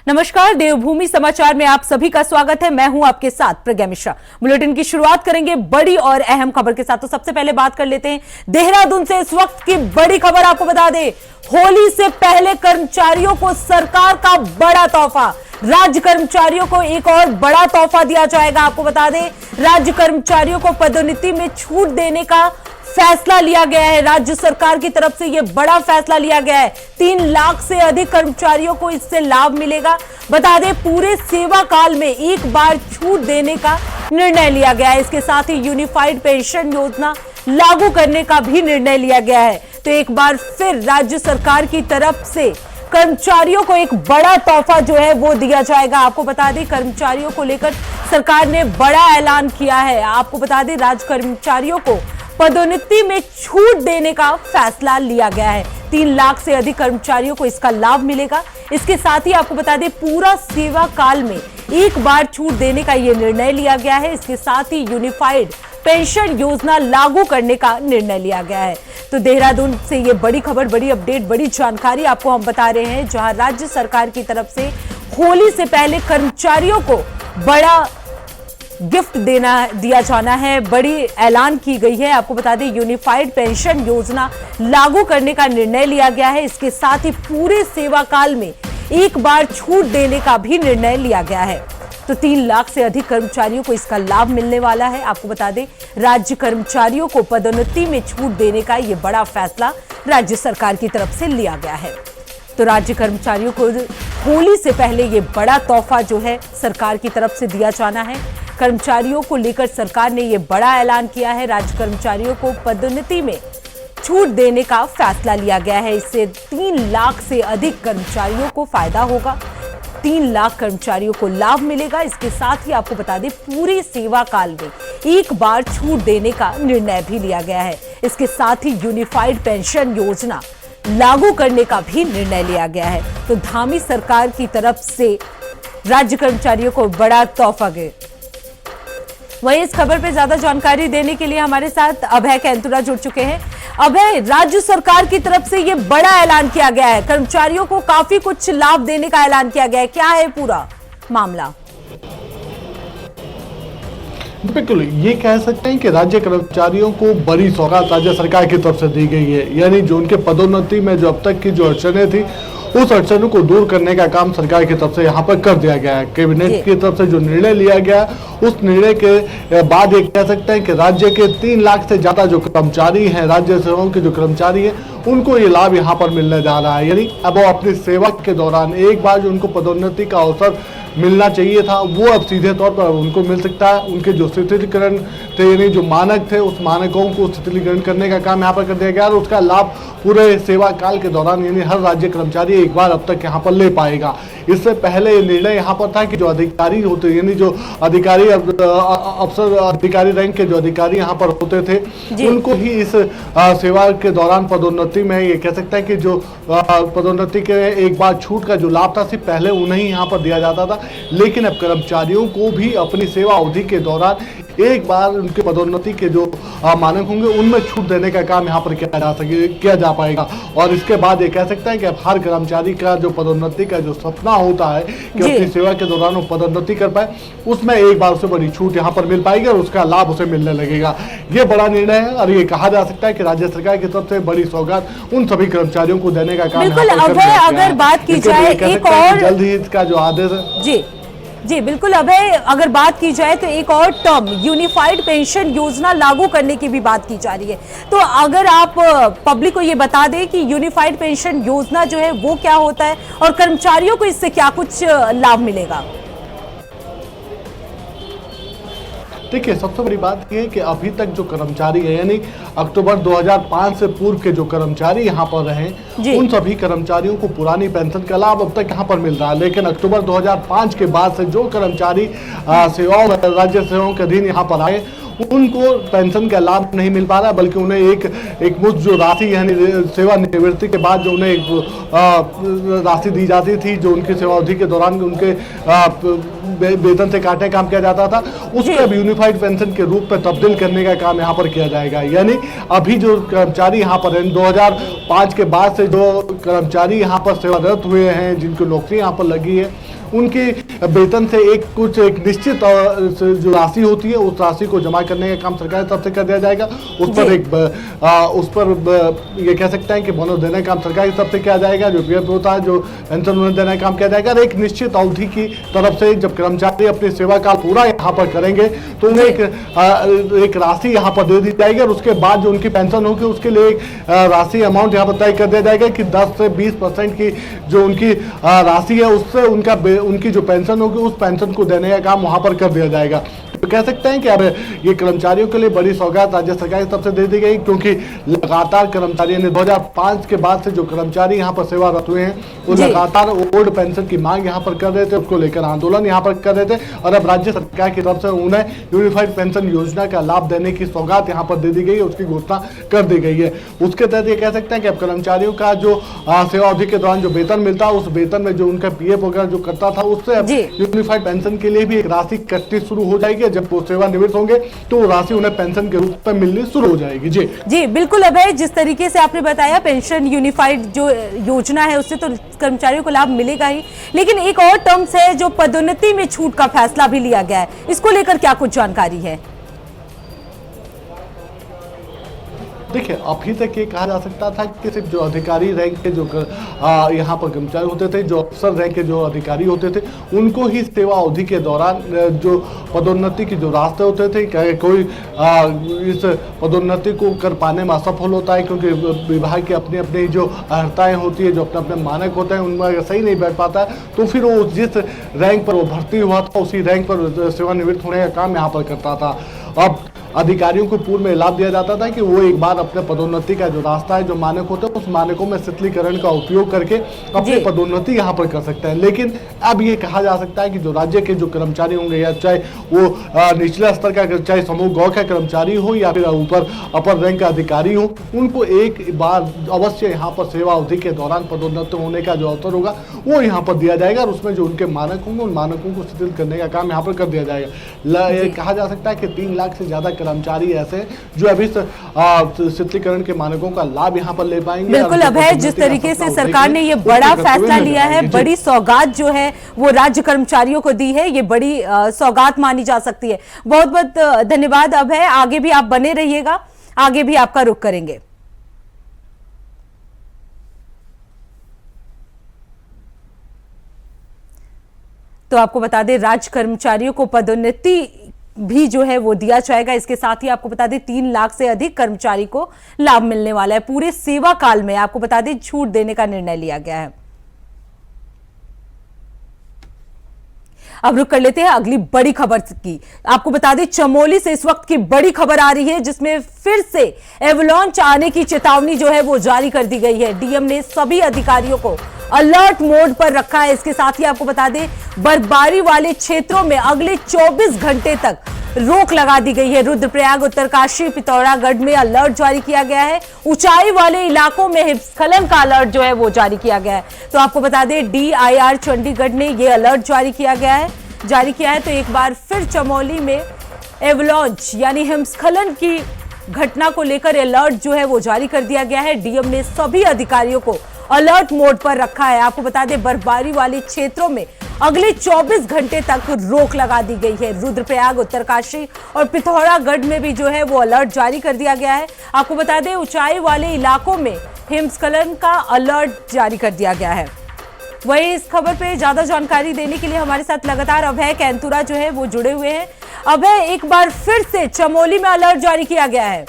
नमस्कार, देवभूमि समाचार में आप सभी का स्वागत है। मैं हूं आपके साथ प्रज्ञा मिश्रा। बुलेटिन की शुरुआत करेंगे बड़ी और अहम खबर के साथ। तो सबसे पहले बात कर लेते हैं देहरादून से इस वक्त की बड़ी खबर। आपको बता दें, होली से पहले कर्मचारियों को सरकार का बड़ा तोहफा। राज्य कर्मचारियों को एक और बड़ा तोहफा दिया जाएगा। आपको बता दें, राज्य कर्मचारियों को पदोन्नति में छूट देने का फैसला लिया गया है। राज्य सरकार की तरफ से यह बड़ा फैसला लिया गया है। 3 लाख से अधिक कर्मचारियों को इससे लाभ मिलेगा। बता दें, पूरे सेवा काल में एक बार छूट देने का निर्णय लिया गया है। इसके साथ ही यूनिफाइड पेंशन योजना लागू करने का भी निर्णय लिया गया है। तो एक बार फिर राज्य सरकार की तरफ से कर्मचारियों को एक बड़ा तोहफा जो है वो दिया जाएगा। आपको बता दें, कर्मचारियों को लेकर सरकार ने बड़ा ऐलान किया है। आपको बता दें, राज्य कर्मचारियों को पदोन्नति में छूट देने का फैसला लिया गया है। 3 लाख से अधिक कर्मचारियों को इसका लाभ मिलेगा। इसके साथ ही आपको बता दें, पूरा सेवा काल में एक बार छूट देने का यह निर्णय लिया गया है। इसके साथ ही यूनिफाइड पेंशन योजना लागू करने का निर्णय लिया गया है। तो देहरादून से ये बड़ी खबर, बड़ी अपडेट, बड़ी जानकारी आपको हम बता रहे हैं, जहां राज्य सरकार की तरफ से होली से पहले कर्मचारियों को बड़ा गिफ्ट दिया जाना है। बड़ी ऐलान की गई है। आपको बता दें, यूनिफाइड पेंशन योजना लागू करने का निर्णय लिया गया है। इसके साथ ही पूरे सेवा काल में एक बार छूट देने का भी निर्णय लिया गया है। तो 3 लाख से अधिक कर्मचारियों को इसका लाभ मिलने वाला है। आपको बता दें, राज्य कर्मचारियों को पदोन्नति में छूट देने का यह बड़ा फैसला राज्य सरकार की तरफ से लिया गया है। तो राज्य कर्मचारियों को होली से पहले यह बड़ा तोहफा जो है सरकार की तरफ से दिया जाना है। कर्मचारियों को लेकर सरकार ने यह बड़ा ऐलान किया है। राज्य कर्मचारियों को पदोन्नति में छूट देने का फैसला लिया गया है। इससे 3 लाख से अधिक कर्मचारियों को फायदा होगा। 3 लाख कर्मचारियों को लाभ मिलेगा। इसके साथ ही आपको बता दें, पूरी सेवा काल में एक बार छूट देने का निर्णय भी लिया गया है। इसके साथ ही यूनिफाइड पेंशन योजना लागू करने का भी निर्णय लिया गया है। तो धामी सरकार की तरफ से राज्य कर्मचारियों को बड़ा तोहफा गया। वहीं इस खबर पे ज्यादा जानकारी देने के लिए हमारे साथ अभय कैंतुरा जुड़ चुके हैं। अभय, राज्य सरकार की तरफ से ये बड़ा ऐलान किया गया है, कर्मचारियों को काफी कुछ लाभ देने का ऐलान किया गया है। क्या है पूरा मामला? बिल्कुल, ये कह सकते हैं कि राज्य कर्मचारियों को बड़ी सौगात राज्य सरकार की तरफ से दी गई है। यानी जो उनके पदोन्नति में जो अब तक की जो अड़चनें थी, उस अड़चनों को दूर करने का काम सरकार की तरफ से यहाँ पर कर दिया गया है। कैबिनेट की तरफ से जो निर्णय लिया गया, उस निर्णय के बाद ये कह सकते हैं कि राज्य के 3 लाख से ज्यादा जो कर्मचारी हैं, राज्य सेवाओं के जो कर्मचारी हैं, उनको ये लाभ यहाँ पर मिलने जा रहा है। यानी अब वो अपनी सेवा के दौरान एक बार जो उनको पदोन्नति का अवसर मिलना चाहिए था, वो अब सीधे तौर पर उनको मिल सकता है। उनके जो शिथिलीकरण थे, यानी जो मानक थे, उस मानकों को शिथिलीकरण करने का काम यहाँ पर कर दिया गया और उसका लाभ पूरे सेवा काल के दौरान यानी हर राज्य कर्मचारी एक बार अब तक यहाँ पर ले पाएगा। इससे पहले निर्णय यहाँ पर था कि जो अधिकारी होते, यानी जो अधिकारी अफसर अधिकारी रैंक के जो अधिकारी यहाँ पर होते थे, उनको ही इस सेवा के दौरान पदोन्नति में ये कह सकता है कि जो पदोन्नति के एक बार छूट का जो लाभ था, सिर्फ पहले उन्हें यहाँ पर दिया जाता था। लेकिन अब कर्मचारियों को भी अपनी सेवा अवधि के दौरान एक बार उनके पदोन्नति के जो मानक होंगे, उनमें छूट देने का काम यहाँ पर किया जा पाएगा। और इसके बाद ये कह सकता है कि अब हर कर्मचारी का जो पदोन्नति का जो सपना होता है कि अपनी सेवा के दौरान वो पदोन्नति कर पाए, उसमें एक बार उसे बड़ी छूट यहाँ पर मिल पाएगी और उसका लाभ उसे मिलने लगेगा। ये बड़ा निर्णय है और ये कहा जा सकता है कि राज्य सरकार की तरफ से बड़ी सौगात उन सभी कर्मचारियों को देने का काम अगर बात की जाए एक और जल्द ही इसका जो आदेश जी बिल्कुल अभय, अगर बात की जाए तो एक और टर्म यूनिफाइड पेंशन योजना लागू करने की भी बात की जा रही है। तो अगर आप पब्लिक को ये बता दें कि यूनिफाइड पेंशन योजना जो है वो क्या होता है और कर्मचारियों को इससे क्या कुछ लाभ मिलेगा? देखिए, सबसे बड़ी बात यह है कि अभी तक जो कर्मचारी है, यानी अक्टूबर 2005 से पूर्व के जो कर्मचारी यहाँ पर रहे, उन सभी कर्मचारियों को पुरानी पेंशन का लाभ अब तक यहाँ पर मिल रहा है। लेकिन अक्टूबर 2005 के बाद से जो कर्मचारी सेवाओं राज्य सेवाओं के अधीन यहाँ पर आए, उनको पेंशन का लाभ नहीं मिल पा रहा, बल्कि उन्हें एक मुश्त जो राशि यानी सेवानिवृत्ति के बाद जो उन्हें एक राशि दी जाती थी, जो उनकी सेवा अवधि के दौरान उनके वेतन से काटने काम किया जाता था, उसको अब यूनिफाइड पेंशन के रूप में तब्दील करने का काम यहाँ पर किया जाएगा। यानी अभी जो कर्मचारी यहाँ पर हैं, 2005 के बाद से जो कर्मचारी यहाँ पर सेवारत हुए हैं, जिनको नौकरी यहाँ पर लगी है, उनके वेतन से एक निश्चित जो राशि होती है उस राशि को जमा करने का काम सरकार की तरफ से कर दिया जाएगा। उस पर ये कह सकते हैं कि बोनस देने का काम सरकार की तरफ से किया जाएगा, जो पीएफ होता है जो पेंशन उन्हें देने का काम किया जाएगा। एक निश्चित अवधि की तरफ से जब कर्मचारी अपनी सेवा काल पूरा यहाँ पर करेंगे तो उन्हें एक राशि यहाँ पर दे दी जाएगी और उसके बाद जो उनकी पेंशन होगी उसके लिए एक राशि अमाउंट यहाँ पर तय कर दिया जाएगा कि 10 से 20% की जो उनकी राशि है उससे उनकी जो पेंशन होगी उस पेंशन को देने का काम वहां पर कर दिया जाएगा। तो कह सकते हैं कि अब ये कर्मचारियों के लिए बड़ी सौगात राज्य सरकार की तरफ से दे दी गई, क्योंकि लगातार कर्मचारियों ने 2005 के बाद से जो कर्मचारी यहाँ पर सेवारत हुए हैं वो लगातार ओल्ड पेंशन की मांग यहाँ पर कर रहे थे, उसको लेकर आंदोलन यहाँ पर कर रहे थे और अब राज्य सरकार की तरफ से उन्हें यूनिफाइड पेंशन योजना का लाभ देने की सौगात यहाँ पर दे दी गई है, उसकी घोषणा कर दी गई है। उसके तहत ये कह सकते हैं कि अब कर्मचारियों का जो सेवा अवधि के दौरान जो वेतन मिलता है उस वेतन में जो उनका पीएफ वगैरह जो करता था उससे अब यूनिफाइड पेंशन के लिए भी एक राशि कटनी शुरू हो जाएगी। जब वो सेवानिवृत्त होंगे तो वो राशि उन्हें पेंशन के रूप में मिलनी शुरू हो जाएगी। जी बिल्कुल अभय, जिस तरीके से आपने बताया पेंशन यूनिफाइड जो योजना है उससे तो कर्मचारियों को लाभ मिलेगा ही, लेकिन एक और टर्म्स है जो पदोन्नति में छूट का फैसला भी लिया गया है, इसको लेकर क्या कुछ जानकारी है? देखिए, अभी तक ये कहा जा सकता था कि सिर्फ जो अधिकारी रैंक के जो यहाँ पर कर्मचारी होते थे, जो अफसर रैंक के जो अधिकारी होते थे, उनको ही सेवा अवधि के दौरान जो पदोन्नति के जो रास्ते होते थे, कोई इस पदोन्नति को कर पाने में असफल होता है क्योंकि विभाग की अपनी अपनी जो अर्हताएँ होती है, जो अपने अपने मानक होते हैं, उनमें अगर सही नहीं बैठ पाता है तो फिर वो जिस रैंक पर वो भर्ती हुआ था उसी रैंक पर सेवानिवृत्त होने का काम यहाँ पर करता था। अब अधिकारियों को पूर्व में लाभ दिया जाता था कि वो एक बार अपने पदोन्नति का जो रास्ता है, जो मानक होते हैं, उस मानकों में शिथिलीकरण का उपयोग करके अपनी पदोन्नति यहाँ पर कर सकते हैं। लेकिन अब ये कहा जा सकता है कि जो राज्य के जो कर्मचारी होंगे, या चाहे वो निचले स्तर का, चाहे समूह गौ का कर्मचारी हो या फिर ऊपर अपर रैंक का अधिकारी हो, उनको एक बार अवश्य यहाँ पर सेवा अवधि के दौरान पदोन्नत होने का जो अवसर होगा वो यहाँ पर दिया जाएगा और उसमें जो उनके मानक होंगे उन मानकों को शिथिल करने का काम यहाँ पर कर दिया जाएगा। कहा जा सकता है कि 3 लाख से ज्यादा कर्मचारी ऐसे जो अभी शिथिलीकरण के मानकों का लाभ यहाँ पर ले पाएंगे। बिल्कुल अभय, जिस तरीके से सरकार ने ये बड़ा फैसला लिया है, बड़ी सौगात जो है वो राज्य कर्मचारियों को दी है, ये बड़ी सौगात मानी जा सकती है। बहुत बहुत धन्यवाद अभय, आगे भी आप बने रहिएगा, आगे भी आपका रुख करेंगे। तो आपको बता दें राज्य कर्मचारियों को पदोन्नति भी जो है वो दिया जाएगा। इसके साथ ही आपको बता दें 3 लाख से अधिक कर्मचारी को लाभ मिलने वाला है। पूरे सेवा काल में आपको बता दें छूट देने का निर्णय लिया गया है। अब रुक कर लेते हैं अगली बड़ी खबर की। आपको बता दें चमोली से इस वक्त की बड़ी खबर आ रही है जिसमें फिर से एवलांच आने की चेतावनी जो है वो जारी कर दी गई है। डीएम ने सभी अधिकारियों को अलर्ट मोड पर रखा है। इसके साथ ही आपको बता दें बर्फबारी वाले क्षेत्रों में अगले 24 घंटे तक रोक लगा दी गई है। रुद्रप्रयाग, उत्तरकाशी, पिथौरागढ़ में अलर्ट जारी किया गया है। ऊंचाई वाले इलाकों में हिमस्खलन का अलर्ट जो है वो जारी किया गया है। तो आपको बता दें DIR चंडीगढ़ ने ये अलर्ट जारी किया है। तो एक बार फिर चमोली में एवलांच यानी हिमस्खलन की घटना को लेकर अलर्ट जो है वो जारी कर दिया गया है। डीएम ने सभी अधिकारियों को अलर्ट मोड पर रखा है। आपको बता दें बर्फबारी वाले क्षेत्रों में अगले 24 घंटे तक रोक लगा दी गई है। रुद्रप्रयाग, उत्तरकाशी और पिथौरागढ़ में भी जो है वो अलर्ट जारी कर दिया गया है। आपको बता दें ऊंचाई वाले इलाकों में हिमस्खलन का अलर्ट जारी कर दिया गया है। वही इस खबर पे ज्यादा जानकारी देने के लिए हमारे साथ लगातार अभय कैंतुरा जो है वो जुड़े हुए हैं। अभय, एक बार फिर से चमोली में अलर्ट जारी किया गया है।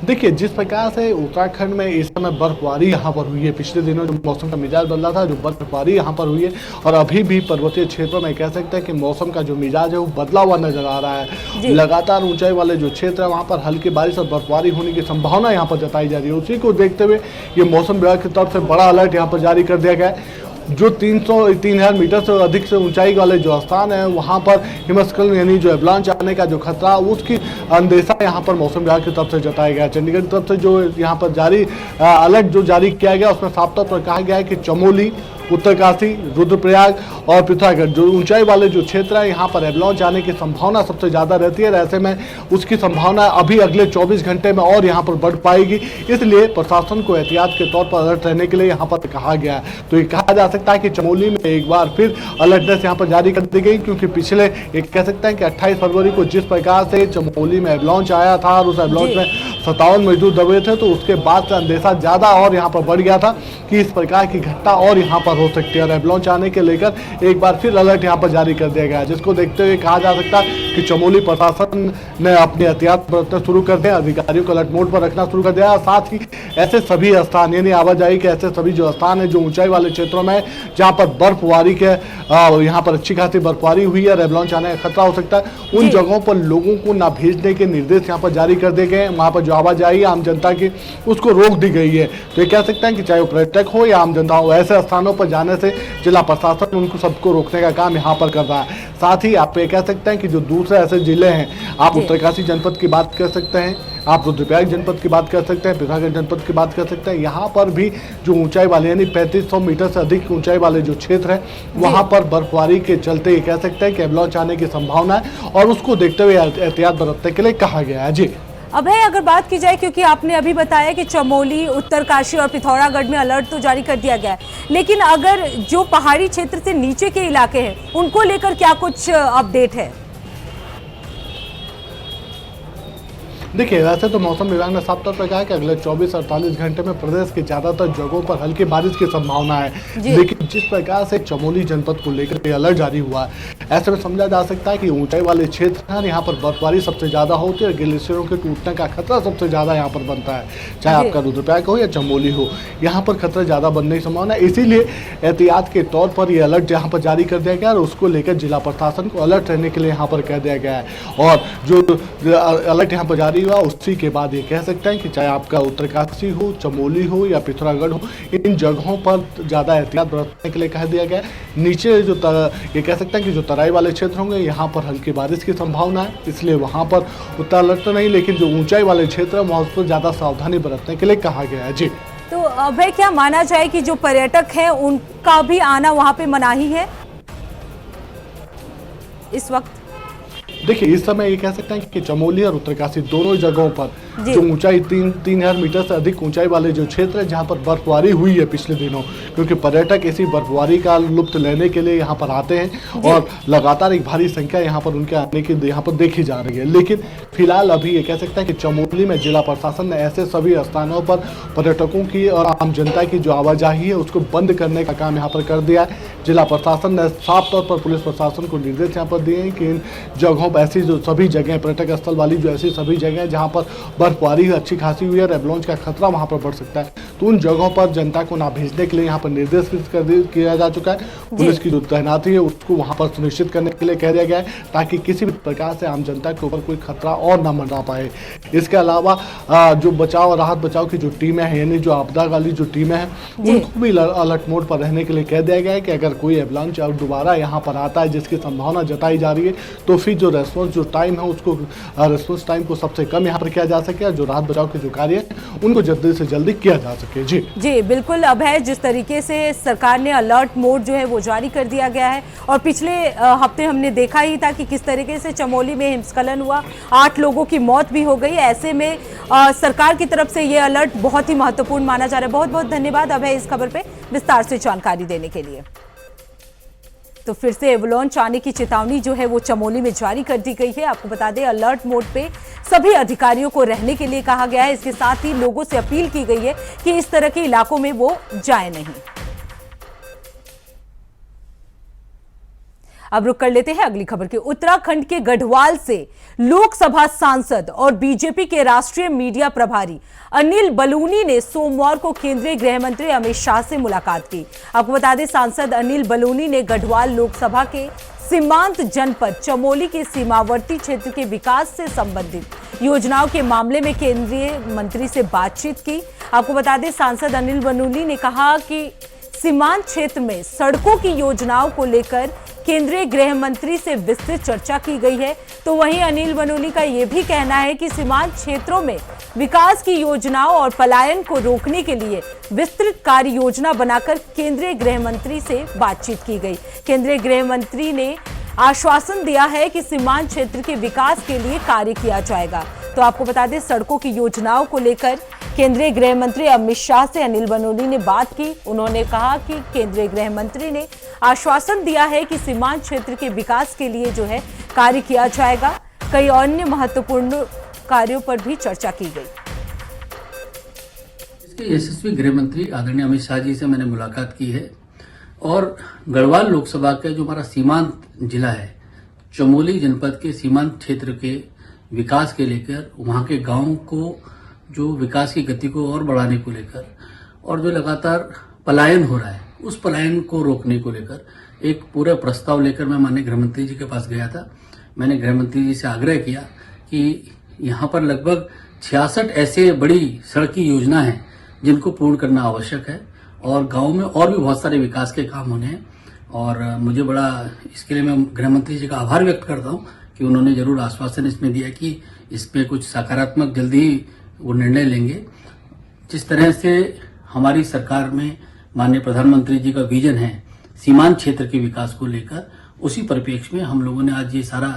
देखिए, जिस प्रकार से उत्तराखंड में इस समय बर्फबारी यहाँ पर हुई है, पिछले दिनों जो मौसम का मिजाज बदला था, जो बर्फबारी यहाँ पर हुई है और अभी भी पर्वतीय क्षेत्रों में कह सकते हैं कि मौसम का जो मिजाज है वो बदला हुआ नजर आ रहा है। लगातार ऊंचाई वाले जो क्षेत्र है वहाँ पर हल्की बारिश और बर्फबारी होने की संभावना यहाँ पर जताई जा रही है। उसी को देखते हुए ये मौसम विभाग की तरफ से बड़ा अलर्ट यहाँ पर जारी कर दिया गया है। जो 3,000 मीटर से अधिक से ऊंचाई वाले जो स्थान है वहां पर हिमस्खलन यानी जो एवलांच आने का जो खतरा उसकी अंदेशा यहां पर मौसम विभाग की तरफ से जताया गया। चंडीगढ़ की तरफ से जो यहां पर जारी अलर्ट जो जारी किया गया उसमें साफ तौर पर कहा गया है कि चमोली, उत्तरकाशी, रुद्रप्रयाग और पिथौरागढ़ जो ऊंचाई वाले जो क्षेत्र है, यहाँ पर एवलांच आने की संभावना सबसे ज़्यादा रहती है। ऐसे में उसकी संभावना अभी अगले 24 घंटे में और यहाँ पर बढ़ पाएगी, इसलिए प्रशासन को एहतियात के तौर पर अलर्ट रहने के लिए यहाँ पर कहा गया है। तो ये कहा जा सकता है कि चमोली में एक बार फिर अलर्टनेस यहाँ पर जारी कर दी गई, क्योंकि पिछले एक कह सकते हैं कि 28 फरवरी को जिस प्रकार से चमोली में एवलांच आया था और उस एवलांच में 57 मजदूर दबे थे, तो उसके बाद से अंदेशा ज़्यादा और यहाँ पर बढ़ गया था कि इस प्रकार की घटना और यहाँ पर हो सकती है। और एवलांच आने के लेकर एक बार फिर अलर्ट यहाँ पर जारी कर दिया गया है, जिसको देखते हुए कहा जा सकता है कि चमोली प्रशासन ने अपनी एहतियात बरतना शुरू कर दिया, अधिकारियों को अलर्ट मोड पर रखना शुरू कर दिया। और साथ ही ऐसे सभी स्थान यानी आवाजाही के ऐसे सभी जो स्थान है जो ऊंचाई वाले क्षेत्रों में जहाँ पर बर्फबारी के यहाँ पर अच्छी खासी बर्फबारी हुई है, एवलांच आने का खतरा हो सकता है, उन जगहों पर लोगों को ना भेजने के निर्देश यहाँ पर जारी कर दिए गए। वहाँ पर जो आवाजाही आम जनता की उसको रोक दी गई है। तो ये कह सकते हैं कि चाहे वो पर्यटक हो या आम जनता हो, ऐसे स्थानों पर जाने से जिला प्रशासन उनको सबको रोकने का काम यहाँ पर कर रहा है। साथ ही आप ये कह सकते हैं कि जो दूसरे ऐसे जिले हैं, आप उत्तरकाशी जनपद की बात कर सकते हैं, आप रुद्रप्रयाग जनपद की बात कर सकते हैं, पिथौरागढ़ जनपद की बात कर सकते हैं। यहाँ पर भी जो ऊंचाई वाले यानी 3500 मीटर से अधिक ऊंचाई वाले जो क्षेत्र है, वहाँ पर बर्फबारी के चलते ये कह सकते हैं कि एवलांच आने की संभावना है और उसको देखते हुए एहतियात बरतने के लिए कहा गया है। जी अभय, अगर बात की जाए, क्योंकि आपने अभी बताया कि चमोली, उत्तरकाशी और पिथौरागढ़ में अलर्ट तो जारी कर दिया गया है, लेकिन अगर जो पहाड़ी क्षेत्र से नीचे के इलाके हैं उनको लेकर क्या कुछ अपडेट है? देखिए, वैसे तो मौसम विभाग ने साफ तौर पर कहा है कि अगले 24-48 घंटे में प्रदेश के ज्यादातर जगहों पर हल्की बारिश की संभावना है, लेकिन जिस प्रकार से चमोली जनपद को लेकर अलर्ट जारी हुआ है, ऐसे में समझा जा सकता है कि ऊंचाई वाले क्षेत्र हैं, यहाँ पर बर्फबारी सबसे ज्यादा होती है और ग्लेशियरों के टूटने का खतरा सबसे ज्यादा यहाँ पर बनता है। चाहे आपका रुद्रप्रयाग हो या चमोली हो, यहाँ पर खतरा ज्यादा बनने की संभावना है। इसीलिए एहतियात के तौर पर यह अलर्ट यहाँ पर जारी कर दिया गया और उसको लेकर जिला प्रशासन को अलर्ट रहने के लिए यहाँ पर कह दिया गया है। और जो अलर्ट यहाँ पर जारी हुआ, उसी के बाद ये कह सकते हैं कि चाहे आपका उत्तरकाशी हो, चमोली हो या पिथौरागढ़ हो, इन जगहों पर ज़्यादा एहतियात बरतने के लिए कह दिया गया है। नीचे जो ये कह सकते हैं कि जो तराई वाले क्षेत्र होंगे, यहाँ पर हल्की बारिश की संभावना है, इसलिए वहाँ पर उतना अलर्ट तो नहीं, लेकिन जो ऊंचाई वाले क्षेत्र है वहाँ पर ज़्यादा सावधानी बरतने के लिए कहा गया है। जी तो अभय, क्या माना जाए कि जो पर्यटक हैं उनका भी आना वहाँ पे मनाही है इस वक्त? देखिए, इस समय ये कह सकते हैं कि चमोली और उत्तरकाशी दोनों जगहों पर जो ऊंचाई 3000 मीटर से अधिक ऊंचाई वाले जो क्षेत्र है, जहां पर बर्फबारी हुई है पिछले दिनों, क्योंकि पर्यटक इसी बर्फबारी का लुत्फ लेने के लिए यहां पर आते हैं और लगातार एक भारी संख्या यहां पर उनके आने की यहां पर देखी जा रही है। लेकिन फिलहाल अभी ये कह सकते हैं कि चमोली में जिला प्रशासन ने ऐसे सभी स्थानों पर पर्यटकों की और आम जनता की जो आवाजाही है उसको बंद करने का काम यहाँ पर कर दिया है। जिला प्रशासन ने साफ तौर पर पुलिस प्रशासन को निर्देश यहाँ पर दिए हैं कि इन जगहों पर ऐसी जो सभी जगह पर्यटक स्थल वाली जो ऐसी सभी जगह जहाँ पर बर्फबारी अच्छी खासी हुई है और एवलांच का खतरा वहाँ पर बढ़ सकता है, तो उन जगहों पर जनता को ना भेजने के लिए यहाँ पर निर्देश किया जा चुका है। पुलिस की जो तैनाती है उसको वहाँ पर सुनिश्चित करने के लिए कह दिया गया है, ताकि किसी भी प्रकार से आम जनता के ऊपर कोई खतरा और ना मंडरा पाए। इसके अलावा जो बचाव राहत बचाव की जो टीमें हैं, यानी जो आपदा वाली जो टीमें हैं, उनको भी अलर्ट मोड पर रहने के लिए कह दिया गया है कि अगर कोई एवलांच दोबारा यहाँ पर आता है जिसकी संभावना जताई जा रही है, तो फिर जो रेस्पॉन्स जो टाइम है उसको रेस्पॉन्स टाइम को सबसे कम यहाँ पर किया जा सके, जो राहत बचाव के जो कार्य है उनको जल्दी से जल्दी किया जा सके। जी बिल्कुल अभय, जिस तरीके से सरकार ने अलर्ट मोड जो है वो जारी कर दिया गया है और पिछले हफ्ते हमने देखा ही था कि किस तरीके से चमोली में हिमस्खलन हुआ, 8 लोगों की मौत भी हो गई। ऐसे में सरकार की तरफ से ये अलर्ट बहुत ही महत्वपूर्ण माना जा रहा है। बहुत बहुत धन्यवाद अभय इस खबर पे विस्तार से जानकारी देने के लिए। तो फिर से एवलांच आने की चेतावनी जो है वो चमोली में जारी कर दी गई है। आपको बता दें, अलर्ट मोड पे सभी अधिकारियों को रहने के लिए कहा गया है। इसके साथ ही लोगों से अपील की गई है कि इस तरह के इलाकों में वो जाए नहीं। अब रुक कर लेते हैं अगली खबर की। उत्तराखंड के गढ़वाल से लोकसभा सांसद और बीजेपी के राष्ट्रीय मीडिया प्रभारी अनिल बलूनी ने सोमवार को केंद्रीय गृह मंत्री अमित शाह से मुलाकात की। आपको बता दें, सांसद अनिल बलूनी ने गढ़वाल लोकसभा के सीमांत जनपद चमोली के सीमावर्ती क्षेत्र के विकास से संबंधित योजनाओं के मामले में केंद्रीय मंत्री से बातचीत की। आपको बता दें, सांसद अनिल बलूनी ने कहा कि सीमांत क्षेत्र में सड़कों की योजनाओं को लेकर केंद्रीय गृह मंत्री से विस्तृत चर्चा की गई है। तो वहीं अनिल बनोली का यह भी कहना है कि सीमांत क्षेत्रों में विकास की योजनाओं और पलायन को रोकने के लिए विस्तृत कार्य योजना बनाकर केंद्रीय गृह मंत्री से बातचीत की गई। केंद्रीय गृह मंत्री ने आश्वासन दिया है कि सीमांत क्षेत्र के विकास के लिए कार्य किया जाएगा। तो आपको बता दें, सड़कों की योजनाओं को लेकर केंद्रीय गृह मंत्री अमित शाह से अनिल बनोली ने बात की। उन्होंने कहा कि केंद्रीय गृह मंत्री ने आश्वासन दिया है कि सीमांत क्षेत्र के विकास के लिए जो है कार्य किया जाएगा। कई अन्य महत्वपूर्ण कार्यों पर भी चर्चा की गई। इसके यशस्वी गृह मंत्री आदरणीय अमित शाह जी से मैंने मुलाकात की है और गढ़वाल लोकसभा का जो हमारा सीमांत जिला है, चमोली जनपद के सीमांत क्षेत्र के विकास के लेकर, वहां के गांव को जो विकास की गति को और बढ़ाने को लेकर और जो लगातार पलायन हो रहा है, उस पलायन को रोकने को लेकर एक पूरा प्रस्ताव लेकर मैं माननीय गृह मंत्री जी के पास गया था। मैंने गृह मंत्री जी से आग्रह किया कि यहाँ पर लगभग 66 ऐसे बड़ी सड़क की योजना है जिनको पूर्ण करना आवश्यक है और गांव में और भी बहुत सारे विकास के काम होने हैं। और मुझे बड़ा इसके लिए मैं गृह मंत्री जी का आभार व्यक्त करता हूँ कि उन्होंने जरूर आश्वासन इसमें दिया कि इसमें कुछ सकारात्मक जल्दी ही वो निर्णय लेंगे। जिस तरह से हमारी सरकार में माननीय प्रधानमंत्री जी का विजन है सीमांत क्षेत्र के विकास को लेकर, उसी परिप्रेक्ष्य में हम लोगों ने आज ये सारा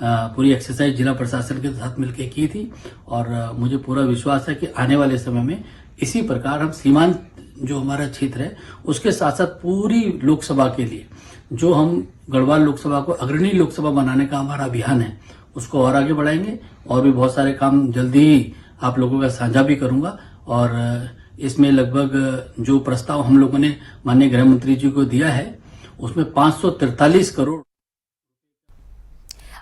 पूरी एक्सरसाइज जिला प्रशासन के साथ मिलकर की थी और मुझे पूरा विश्वास है कि आने वाले समय में इसी प्रकार हम सीमांत जो हमारा क्षेत्र है उसके साथ साथ पूरी लोकसभा के लिए जो हम गढ़वाल लोकसभा को अग्रणी लोकसभा बनाने का हमारा अभियान है उसको और आगे बढ़ाएंगे और भी बहुत सारे काम जल्दी ही आप लोगों का साझा भी करूंगा। और इसमें लगभग जो प्रस्ताव हम लोगों ने माननीय गृह मंत्री जी को दिया है उसमें 543 करोड़।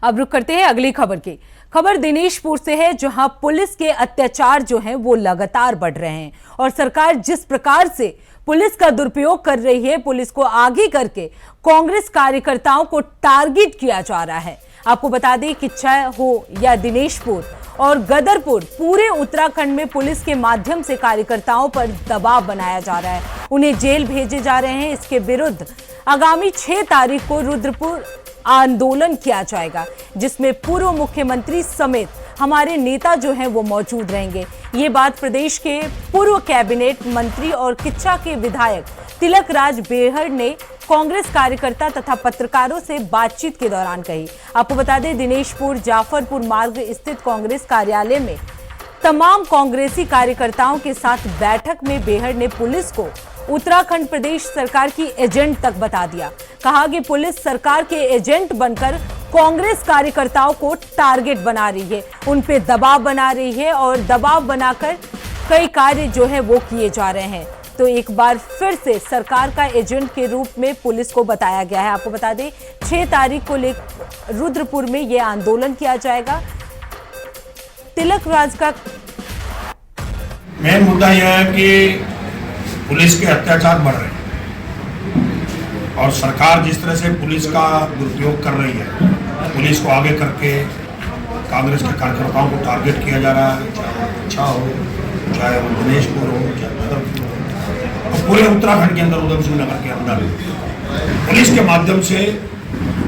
अब रुक करते हैं अगली खबर की। खबर दिनेशपुर से है, जहां पुलिस के अत्याचार जो हैं वो लगातार बढ़ रहे हैं और सरकार जिस प्रकार से पुलिस का दुरुपयोग कर रही है, पुलिस को आगे करके कांग्रेस कार्यकर्ताओं को टारगेट किया जा रहा है। आपको बता दें कि किच्चा हो या दिनेशपुर और गदरपुर, पूरे उत्तराखंड में पुलिस के माध्यम से कार्यकर्ताओं पर दबाव बनाया जा रहा है, उन्हें जेल भेजे जा रहे हैं। इसके विरुद्ध आगामी 6 तारीख को रुद्रपुर आंदोलन किया जाएगा, जिसमें पूर्व मुख्यमंत्री समेत हमारे नेता जो हैं वो मौजूद रहेंगे। ये बात प्रदेश के पूर्व कैबिनेट मंत्री और किच्चा के विधायक तिलक राज बेहड़ ने कांग्रेस कार्यकर्ता तथा पत्रकारों से बातचीत के दौरान कही। आपको बता दें, दिनेशपुर जाफरपुर मार्ग स्थित कांग्रेस कार्यालय में तमाम कांग्रेसी कार्यकर्ताओं के साथ बैठक में बेहड़ ने पुलिस को उत्तराखंड प्रदेश सरकार की एजेंट तक बता दिया। कहा कि पुलिस सरकार के एजेंट बनकर कांग्रेस कार्यकर्ताओं को टारगेट बना रही है, उन पे दबाव बना रही है और दबाव बनाकर कई कार्य जो है वो किए जा रहे हैं। तो एक बार फिर से सरकार का एजेंट के रूप में पुलिस को बताया गया है। आपको बता दें, 6 तारीख को रुद्रपुर में यह आंदोलन किया जाएगा। तिलक राज का मेन मुद्दा यह है कि पुलिस के अत्याचार बढ़ रहे हैं और सरकार जिस तरह से पुलिस का दुरुपयोग कर रही है, पुलिस को आगे करके कांग्रेस के कार्यकर्ताओं को टारगेट किया जा रहा है, चाहे अच्छा हो, चाहे वो दिनेशपुर हो, चाहे गदरपुर हो, तो पूरे उत्तराखंड के अंदर, उधम सिंह नगर के अंदर पुलिस के माध्यम से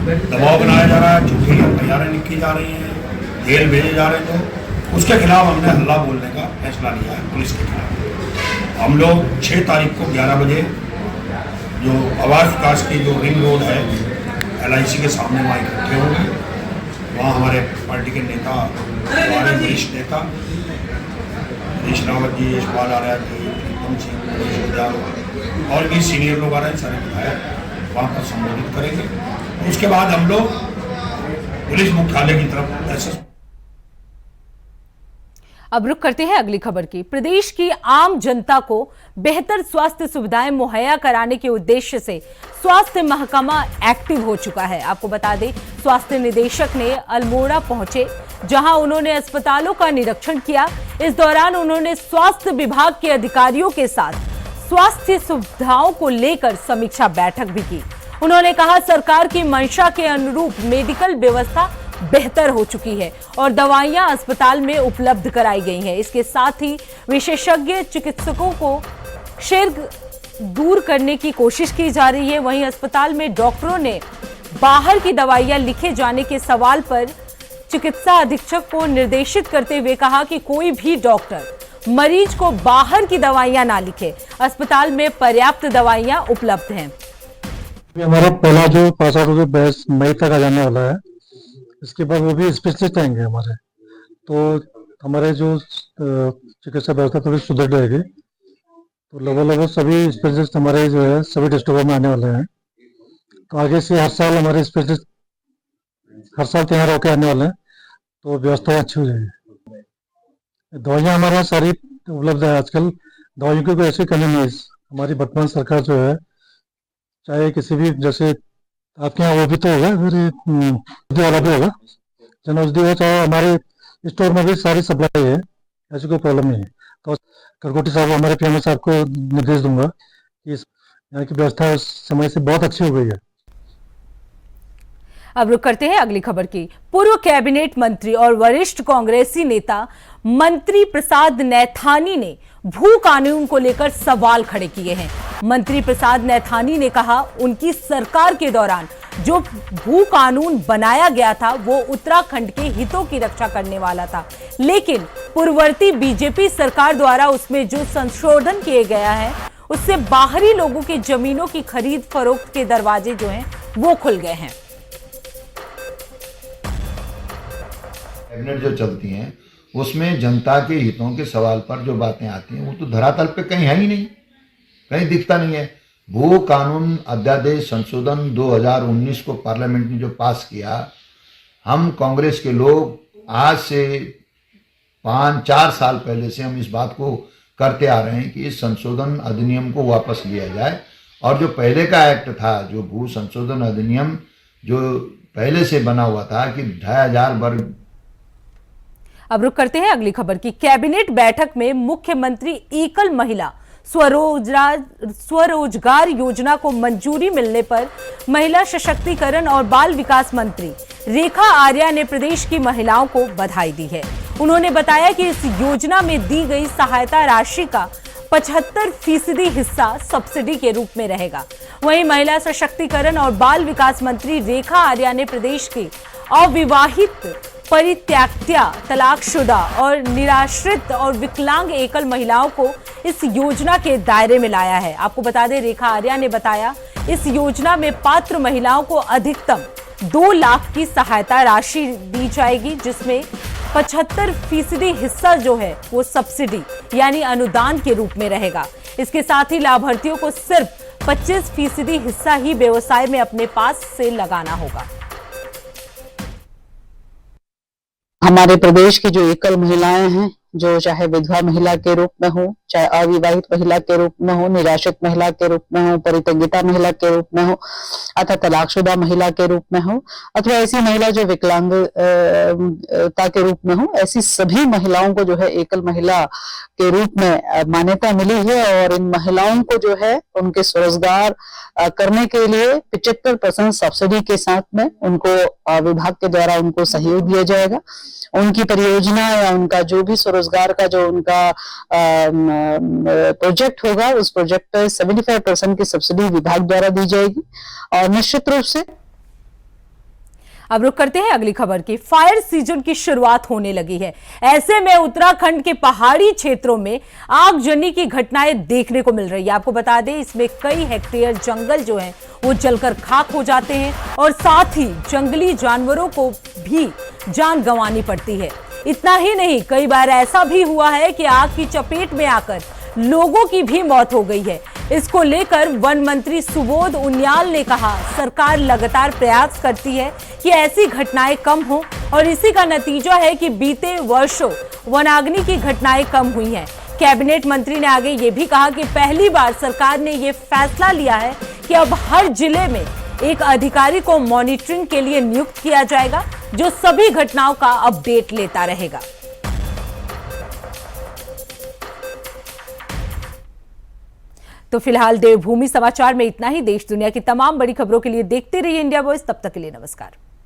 दबाव बनाया जा रहा है, झूठी तैयारियां लिखी जा रही हैं, जेल भेजे जा रहे हैं। तो उसके खिलाफ हमने हल्ला बोलने का फैसला लिया है पुलिस के खिलाफ। हम लोग 6 तारीख को 11 बजे जो आवास विकास की जो रिंग रोड है LIC के सामने वहाँ इकट्ठे होंगे। वहाँ हमारे पार्टी के नेता, हमारे वरिष्ठ नेता हरीश रावत जी, यशपाल आर्या जी, प्रीतम सिंह और भी सीनियर लोग आ रहे हैं, सारे विधायक वहाँ पर संबोधित करेंगे। उसके बाद हम लोग पुलिस मुख्यालय की तरफ ऐसे। अब रुक करते हैं अगली खबर की। प्रदेश की आम जनता को बेहतर स्वास्थ्य सुविधाएं मुहैया कराने के उद्देश्य से स्वास्थ्य महकमा एक्टिव हो चुका है। आपको बता दें, स्वास्थ्य निदेशक ने अल्मोड़ा पहुंचे, जहां उन्होंने अस्पतालों का निरीक्षण किया। इस दौरान उन्होंने स्वास्थ्य विभाग के अधिकारियों के साथ स्वास्थ्य सुविधाओं को लेकर समीक्षा बैठक भी की। उन्होंने कहा, सरकार की मंशा के अनुरूप मेडिकल व्यवस्था बेहतर हो चुकी है और दवाइयां अस्पताल में उपलब्ध कराई गई हैं। इसके साथ ही विशेषज्ञ चिकित्सकों को शीघ्र दूर करने की कोशिश की जा रही है। वहीं अस्पताल में डॉक्टरों ने बाहर की दवाइयां लिखे जाने के सवाल पर चिकित्सा अधीक्षक को निर्देशित करते हुए कहा कि कोई भी डॉक्टर मरीज को बाहर की दवाइयां ना लिखे, अस्पताल में पर्याप्त दवाइयां उपलब्ध हैं। हमारा पहला जो पास आउट होकर बैच मई तक आ जाने वाला है, इसके बाद वो भी स्पेशलिस्ट आएंगे हमारे, तो हमारे जो चिकित्सा व्यवस्था थोड़ी सुधर जाएगी। तो लगभग सभी स्पेशलिस्ट हमारे जो है सभी डिस्ट्रिक्टों में आने वाले हैं। तो आगे से हर साल हमारे स्पेशलिस्ट हर साल तैयार होकर आने वाले हैं, तो व्यवस्था अच्छी हो जाएगी। दवाइयाँ हमारे यहाँ सारी उपलब्ध है। आजकल दवाइयों की कोई ऐसी कमी नहीं है। हमारी वर्तमान सरकार जो है, चाहे किसी भी, जैसे आपके यहाँ वो भी तो होगा, फिर वाला भी होगा, जन औषधि हो, चाहे हमारे स्टोर में भी सारी सप्लाई है, ऐसी कोई प्रॉब्लम नहीं है। तो करकोटी साहब, हमारे पीएम साहब को निर्देश दूंगा कि यहाँ की व्यवस्था उस समय से बहुत अच्छी हो गई है। अब रुक करते हैं अगली खबर की। पूर्व कैबिनेट मंत्री और वरिष्ठ कांग्रेसी नेता मंत्री प्रसाद नैथानी ने भू कानून को लेकर सवाल खड़े किए हैं। मंत्री प्रसाद नैथानी ने कहा, उनकी सरकार के दौरान जो भू कानून बनाया गया था वो उत्तराखंड के हितों की रक्षा करने वाला था, लेकिन पूर्ववर्ती बीजेपी सरकार द्वारा उसमें जो संशोधन किए गया है उससे बाहरी लोगों के जमीनों की खरीद फरोख्त के दरवाजे जो हैं वो खुल गए हैं। कैबिनेट जो चलती हैं उसमें जनता के हितों के सवाल पर जो बातें आती हैं वो तो धरातल पे कहीं है ही नहीं, कहीं दिखता नहीं है। भू कानून अध्यादेश संशोधन 2019 को पार्लियामेंट ने जो पास किया, हम कांग्रेस के लोग आज से 5-4 साल पहले से हम इस बात को करते आ रहे हैं कि इस संशोधन अधिनियम को वापस लिया जाए, और जो पहले का एक्ट था, जो भू संशोधन अधिनियम जो पहले से बना हुआ था कि 2500 वर्ग। अब रुक करते हैं अगली खबर की। कैबिनेट बैठक में मुख्यमंत्री एकल महिला स्वरोजगार योजना को मंजूरी मिलने पर महिला सशक्तिकरण और बाल विकास मंत्री रेखा आर्या ने प्रदेश की महिलाओं को बधाई दी है। उन्होंने बताया कि इस योजना में दी गई सहायता राशि का 75% हिस्सा सब्सिडी के रूप में रहेगा। वहीं महिला सशक्तिकरण और बाल विकास मंत्री रेखा आर्या ने प्रदेश के अविवाहित, परित्यक्ता, तलाकशुदा और निराश्रित और विकलांग एकल महिलाओं को इस योजना के दायरे में लाया है। आपको बता दें, रेखा आर्या ने बताया, इस योजना में पात्र महिलाओं को अधिकतम 2 लाख की सहायता राशि दी जाएगी, जिसमें 75% हिस्सा जो है वो सब्सिडी यानी अनुदान के रूप में रहेगा। इसके साथ ही लाभार्थियों को सिर्फ 25% हिस्सा ही व्यवसाय में अपने पास से लगाना होगा। हमारे प्रदेश की जो एकल महिलाएं हैं, जो चाहे विधवा महिला के रूप में हो, चाहे अविवाहित महिला के रूप में हो, निराश्रित महिला के रूप में हो, परित्यक्ता महिला के रूप में हो, अथवा तलाकशुदा महिला के रूप में हो, अथवा ऐसी महिला जो विकलांगता के रूप में हो, ऐसी सभी महिलाओं को जो है एकल महिला के रूप में मान्यता मिली है। और इन महिलाओं को जो है उनके स्वरोजगार करने के लिए 75% सब्सिडी के साथ में उनको विभाग के द्वारा उनको सहयोग दिया जाएगा। उनकी परियोजना या उनका जो भी स्वरोजगार का जो उनका प्रोजेक्ट होगा, उस प्रोजेक्ट पर 75% की सब्सिडी विभाग द्वारा दी जाएगी। और निश्चित रूप से अब रुक करते हैं अगली खबर की। फायर सीजन की शुरुआत होने लगी है। ऐसे में उत्तराखंड के पहाड़ी क्षेत्रों में आगजनी की घटनाएं देखने को मिल रही है। आपको बता दें, इसमें कई हेक्टेयर जंगल जो हैं वो जलकर खाक हो जाते हैं और साथ ही जंगली जानवरों को भी जान गंवानी पड़ती है। इतना ही नहीं, कई बार ऐसा भी हुआ है कि आग की चपेट में आकर लोगों की भी मौत हो गई है। इसको लेकर वन मंत्री सुबोध उनियाल ने कहा, सरकार लगातार प्रयास करती है कि ऐसी घटनाएं कम हो और इसी का नतीजा है कि बीते वर्षों वनाग्नि की घटनाएं कम हुई हैं। कैबिनेट मंत्री ने आगे ये भी कहा कि पहली बार सरकार ने ये फैसला लिया है कि अब हर जिले में एक अधिकारी को मॉनिटरिंग के लिए नियुक्त किया जाएगा, जो सभी घटनाओं का अपडेट लेता रहेगा। तो फिलहाल देवभूमि समाचार में इतना ही। देश दुनिया की तमाम बड़ी खबरों के लिए देखते रहिए इंडिया वॉइस। तब तक के लिए नमस्कार।